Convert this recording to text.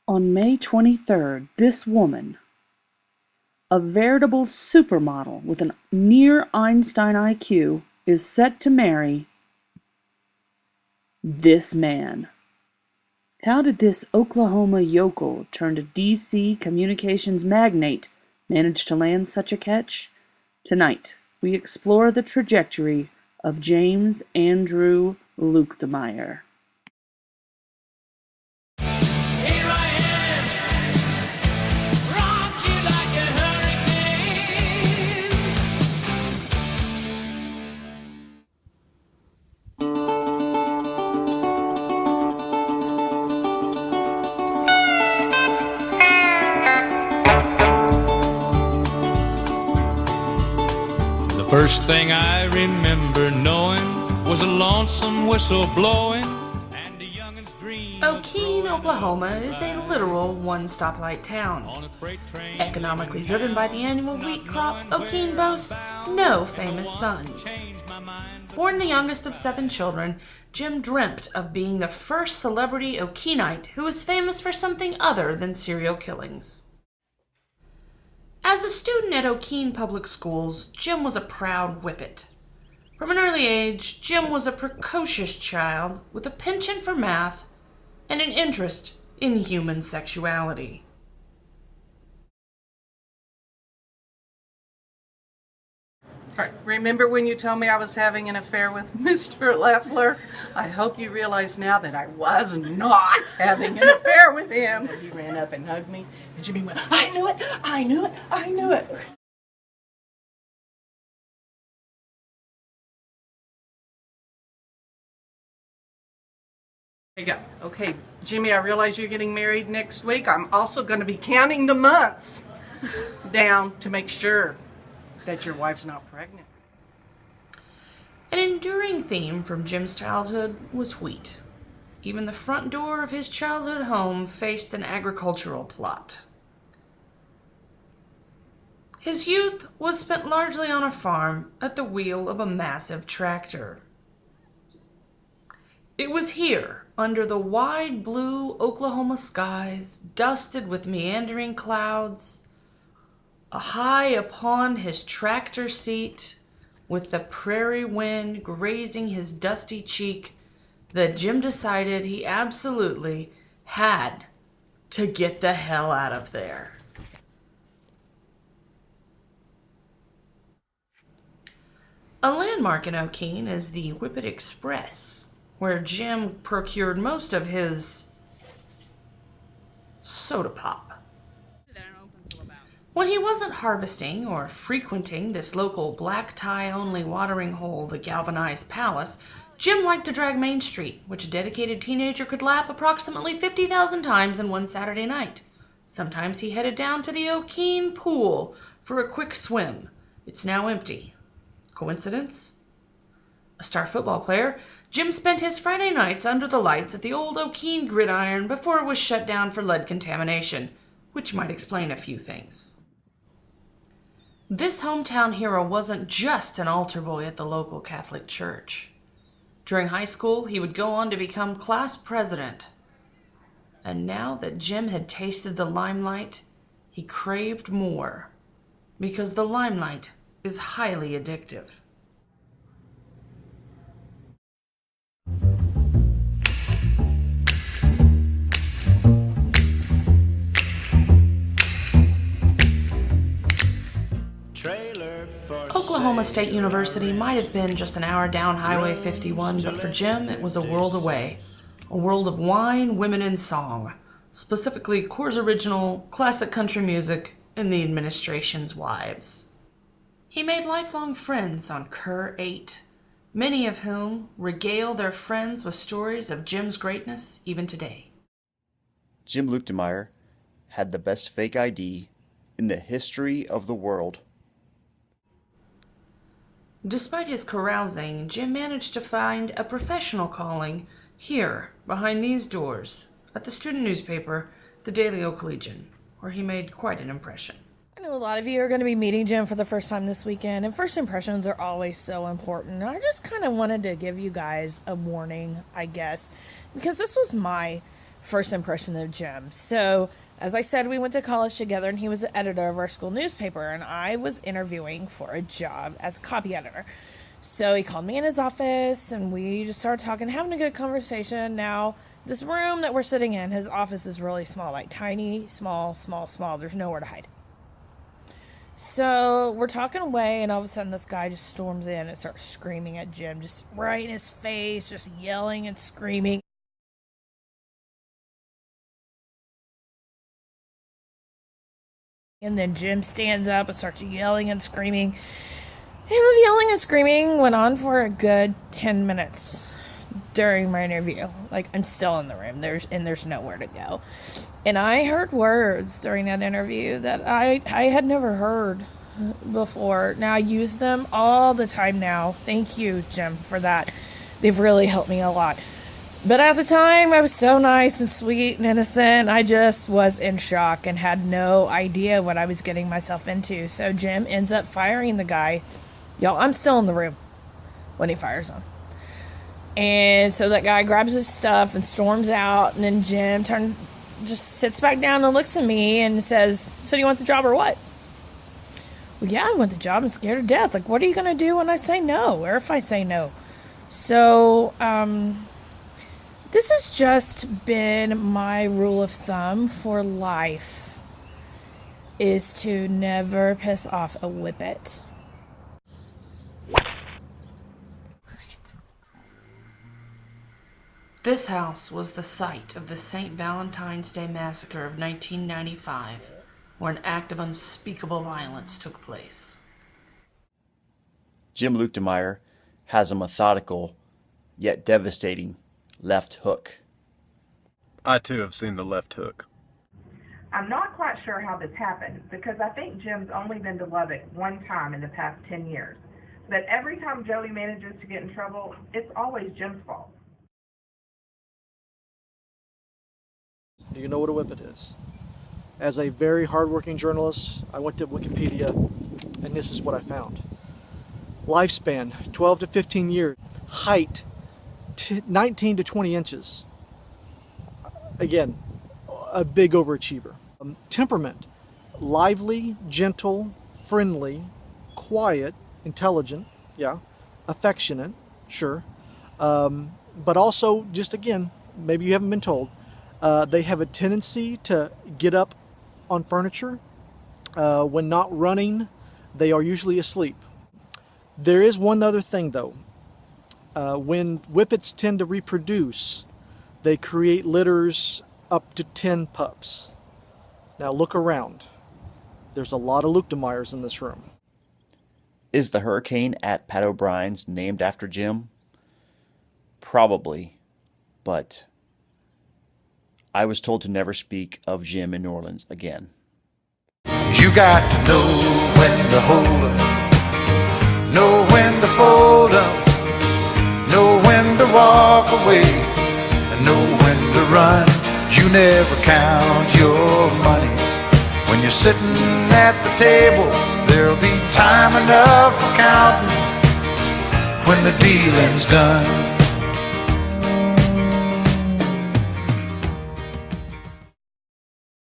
On May 23rd, this woman, a veritable supermodel with a near Einstein IQ, is set to marry this man. How did this Oklahoma yokel turned DC communications magnate manage to land such a catch? Tonight, we explore the trajectory of James Andrew Luetkemeyer. The first thing I remember knowing was a lonesome whistle blowing and a youngin's dream. Okeen, Oklahoma is a literal one-stoplight town. Economically driven by the annual wheat crop, Okeen boasts no famous sons. Born the youngest of 7 children, Jim dreamt of being the first celebrity Okeenite who was famous for something other than serial killings. As a student at Okeen Public Schools, Jim was a proud whippet. From an early age, Jim was a precocious child with a penchant for math and an interest in human sexuality. All right. Remember when you told me I was having an affair with Mr. Leffler? I hope you realize now that I was not having an affair with him. He ran up and hugged me, and Jimmy went, I knew it, I knew it, I knew it. There you go. Okay, Jimmy, I realize you're getting married next week. I'm also going to be counting the months down to make sure that your wife's not pregnant. An enduring theme from Jim's childhood was wheat. Even the front door of his childhood home faced an agricultural plot. His youth was spent largely on a farm at the wheel of a massive tractor. It was here, under the wide blue Oklahoma skies, dusted with meandering clouds, high upon his tractor seat, with the prairie wind grazing his dusty cheek, that Jim decided he absolutely had to get the hell out of there. A landmark in Okeen is the Whippet Express, where Jim procured most of his soda pop. When he wasn't harvesting or frequenting this local black tie-only watering hole, the Galvanized Palace, Jim liked to drag Main Street, which a dedicated teenager could lap approximately 50,000 times in one Saturday night. Sometimes he headed down to the Okeen pool for a quick swim. It's now empty. Coincidence? A star football player, Jim spent his Friday nights under the lights at the old Okeen gridiron before it was shut down for lead contamination, which might explain a few things. This hometown hero wasn't just an altar boy at the local Catholic church. During high school, he would go on to become class president. And now that Jim had tasted the limelight, he craved more, because the limelight is highly addictive. Oklahoma State University might have been just an hour down Highway 51, but for Jim, it was a world away. A world of wine, women, and song. Specifically, Coors Original, classic country music, and the administration's wives. He made lifelong friends on Kerr 8, many of whom regale their friends with stories of Jim's greatness even today. Jim Luetkemeyer had the best fake ID in the history of the world. Despite his carousing, Jim managed to find a professional calling here, behind these doors, at the student newspaper, the Daily Oak-Legion, where he made quite an impression. I know a lot of you are going to be meeting Jim for the first time this weekend, and first impressions are always so important. I just kind of wanted to give you guys a warning, I guess, because this was my first impression of Jim. So, as I said, we went to college together, and he was the editor of our school newspaper, and I was interviewing for a job as a copy editor. So he called me in his office, and we just started talking, having a good conversation. Now, this room that we're sitting in, his office is really small, like tiny, small. There's nowhere to hide. So we're talking away, and all of a sudden this guy just storms in and starts screaming at Jim, just right in his face, just yelling and screaming. And then Jim stands up and starts yelling and screaming. And the yelling and screaming went on for a good 10 minutes during my interview. Like, I'm still in the room. There's nowhere to go. And I heard words during that interview that I had never heard before. Now, I use them all the time now. Thank you, Jim, for that. They've really helped me a lot. But at the time, I was so nice and sweet and innocent. I just was in shock and had no idea what I was getting myself into. So Jim ends up firing the guy. Y'all, I'm still in the room when he fires him. And so that guy grabs his stuff and storms out. And then Jim just sits back down and looks at me and says, "So do you want the job or what?" Well, yeah, I want the job. I'm scared to death. Like, what are you going to do when I say no? Or if I say no? So, this has just been my rule of thumb for life, is to never piss off a whippet. This house was the site of the St. Valentine's Day Massacre of 1995, where an act of unspeakable violence took place. Jim Luetkemeyer has a methodical, yet devastating, left hook. I too have seen the left hook. I'm not quite sure how this happened, because I think Jim's only been to Lubbock one time in the past 10 years. But every time Jody manages to get in trouble, it's always Jim's fault. Do you know what a whippet is? As a very hardworking journalist, I went to Wikipedia, and this is what I found. Lifespan, 12 to 15 years. Height, 19 to 20 inches. Again, a big overachiever. Temperament, lively, gentle, friendly, quiet, intelligent, yeah, affectionate, sure. But also, just again, maybe you haven't been told, they have a tendency to get up on furniture. When not running, they are usually asleep. There is one other thing though. When whippets tend to reproduce, they create litters up to 10 pups. Now look around. There's a lot of Luetkemeyer in this room. Is the hurricane at Pat O'Brien's named after Jim? Probably, but I was told to never speak of Jim in New Orleans again. You got to know when to hold up, know when to fold up, know when to walk away, and know when to run. You never count your money. When you're sitting at the table, there'll be time enough for counting when the dealing's done.